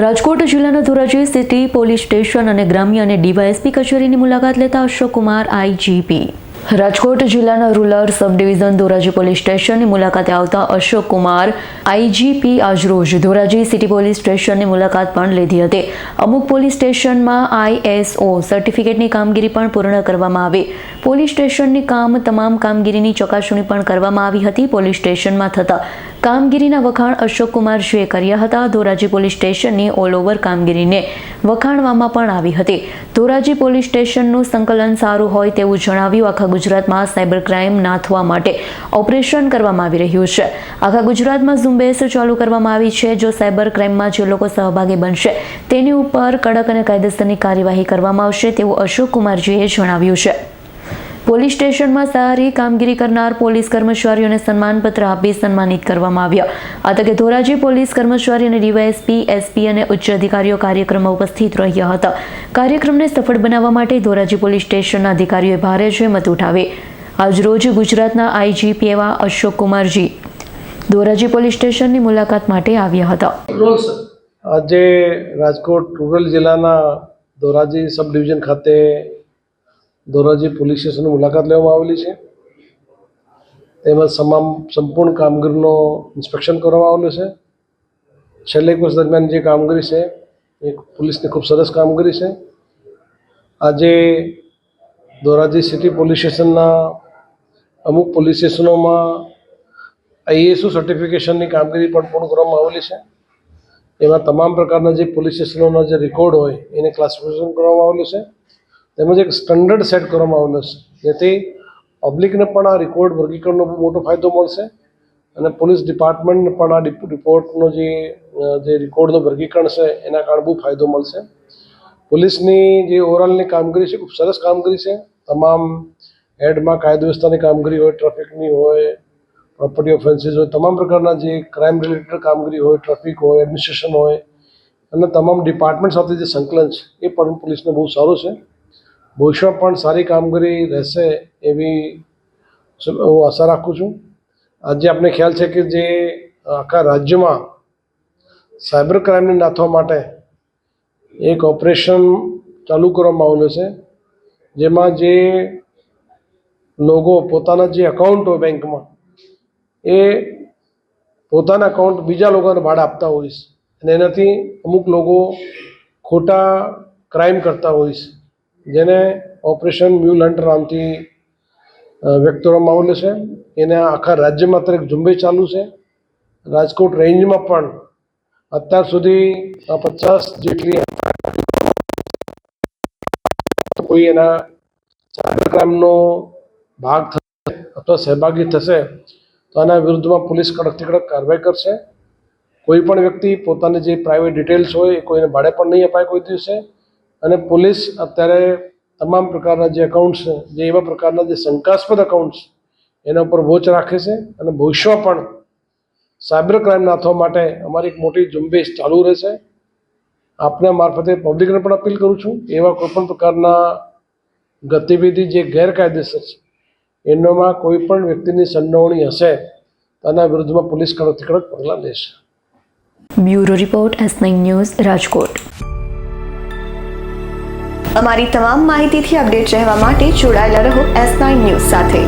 રાજકોટ જિલ્લાના Dhoraji city police station અને ગ્રામ્ય અને ડીવાયએસપી કચેરીની મુલાકાત લેતા અશોક કુમાર આઈજીપી। રાજકોટ જિલ્લાના રૂરલ સબ ડિવિઝન ધોરાજી પોલીસ સ્ટેશનની મુલાકાતે આવતા અશોક કુમાર આઈજીપી આજરોજ ધોરાજી સિટી પોલીસ સ્ટેશનની મુલાકાત પણ લીધી હતી। અમુક પોલીસ સ્ટેશનમાં ISO સર્ટિફિકેટની કામગીરી પણ પૂર્ણ કરવામાં આવી। પોલીસ સ્ટેશનની તમામ કામગીરીની ચકાસણી પણ કરવામાં આવી હતી। પોલીસ સ્ટેશનમાં થતા કામગીરીના વખાણ અશોક કુમારજીએ કર્યા હતા। ધોરાજી પોલીસ સ્ટેશનની ઓલ ઓવર કામગીરીને વખાણવામાં પણ આવી હતી। ધોરાજી પોલીસ સ્ટેશનનું સંકલન સારું હોય તેવું જણાવ્યું। આખા ગુજરાતમાં સાયબર ક્રાઇમ નાથવા માટે ઓપરેશન કરવામાં આવી રહ્યું છે। આખા ગુજરાતમાં ઝુંબેશ ચાલુ કરવામાં આવી છે। જો સાયબર ક્રાઇમમાં જે લોકો સહભાગી બનશે તેની ઉપર કડક અને કાયદેસરની કાર્યવાહી કરવામાં આવશે તેવું અશોક કુમારજીએ જણાવ્યું છે। પોલીસ સ્ટેશનમાં સારી કામગીરી કરનાર પોલીસ કર્મચારીઓને સન્માનપત્ર આપી સન્માનિત કરવામાં આવ્યા। આ તકે ધોરાજી પોલીસ કર્મચારી અને ડીવાયએસપી, એસપી અને ઉચ્ચ અધિકારીઓ કાર્યક્રમમાં ઉપસ્થિત રહ્યા હતા। કાર્યક્રમને સફળ બનાવવા માટે ધોરાજી પોલીસ સ્ટેશનના અધિકારીઓએ ભારે જહેમત ઉઠાવી। આજરોજ ગુજરાતના આઈજીપી એવા અશોક કુમારજી ધોરાજી પોલીસ સ્ટેશનની મુલાકાત માટે આવ્યા હતા। આજે રાજકોટ રૂરલ જિલ્લાના ધોરાજી સબ ડિવિઝન ખાતે ધોરાજી પોલીસ સ્ટેશનની મુલાકાત લેવામાં આવેલી છે। તેમજ સંપૂર્ણ કામગીરીનો ઇન્સ્પેક્શન કરવામાં આવેલું છે। છેલ્લા એક વર્ષ દરમિયાન જે કામગીરી છે એ પોલીસની ખૂબ સરસ કામગીરી છે। આજે ધોરાજી સિટી પોલીસ સ્ટેશનના અમુક પોલીસ સ્ટેશનોમાં ISO સર્ટિફિકેશનની કામગીરી પણ પૂર્ણ કરવામાં આવેલી છે। એમાં તમામ પ્રકારના જે પોલીસ સ્ટેશનોના જે રેકોર્ડ હોય એને ક્લાસિફિકેશન કરવામાં આવેલું છે। તેમજ એક સ્ટાન્ડર્ડ સેટ કરવામાં આવેલો છે જેથી પબ્લિકને પણ આ રેકોર્ડ વર્ગીકરણનો બહુ મોટો ફાયદો મળશે અને પોલીસ ડિપાર્ટમેન્ટને પણ આ રિપોર્ટનો જે રેકોર્ડનું વર્ગીકરણ છે એના કારણે બહુ ફાયદો મળશે। પોલીસની જે ઓવરઓલની કામગીરી છે ખૂબ સરસ કામગીરી છે। તમામ હેડમાં કાયદો વ્યવસ્થાની કામગીરી હોય, ટ્રાફિકની હોય, પ્રોપર્ટી ઓફેન્સીસ હોય, તમામ પ્રકારના જે ક્રાઇમ રિલેટેડ કામગીરી હોય, ટ્રાફિક હોય, એડમિનિસ્ટ્રેશન હોય અને તમામ ડિપાર્ટમેન્ટ સાથે જે સંકલન છે એ પણ પોલીસને બહુ સારું છે। ભવિષ્યમાં પણ સારી કામગીરી રહેશે એવી હું આશા રાખું છું। આજે આપણે ખ્યાલ છે કે જે આખા રાજ્યમાં સાયબર ક્રાઇમને નાથવા માટે એક ઓપરેશન ચાલુ કરવામાં આવેલું છે જેમાં જે લોકો પોતાના જે એકાઉન્ટ હોય બેંકમાં એ પોતાના એકાઉન્ટ બીજા લોકોને ભાડે આપતા હોય છે અને એનાથી અમુક લોકો ખોટા ક્રાઇમ કરતા હોય છે જેને ઓપરેશન મ્યુલ હન્ટ નામથી વ્યક્ત કરવામાં આવેલું છે। એને આખા રાજ્યમાં અત્યારે એક ઝુંબેશ ચાલુ છે। રાજકોટ રેન્જમાં પણ અત્યાર સુધી 50 જેટલી કોઈ એના સાયબર ક્રાઇમનો ભાગ થશે અથવા સહભાગી થશે તો આના વિરુદ્ધમાં પોલીસ કડકથી કડક કાર્યવાહી કરશે। કોઈ પણ વ્યક્તિ પોતાની જે પ્રાઇવેટ ડિટેલ્સ હોય એ કોઈને ભાડે પણ નહીં અપાય કોઈ દિવસે। અને પોલીસ અત્યારે તમામ પ્રકારના જે એકાઉન્ટ્સ છે જે એવા પ્રકારના જે શંકાસ્પદ એકાઉન્ટ્સ એના ઉપર વોચ રાખે છે અને ભવિષ્યમાં પણ સાયબર ક્રાઇમ નાથવા માટે અમારી એક મોટી ઝુંબેશ ચાલુ રહેશે। આપના મારફતે પબ્લિકને પણ અપીલ કરું છું એવા કોઈપણ પ્રકારના ગતિવિધિ જે ગેરકાયદેસર છે એનામાં કોઈ પણ વ્યક્તિની સંડોવણી હશે તો આના વિરુદ્ધમાં પોલીસ કડકથી કડક પગલાં લેશે। Bureau report S9 news Rajkot. અમારી તમામ માહિતીથી અપડેટ રહેવા માટે જોડાયેલા રહો S9 ન્યૂઝ સાથે।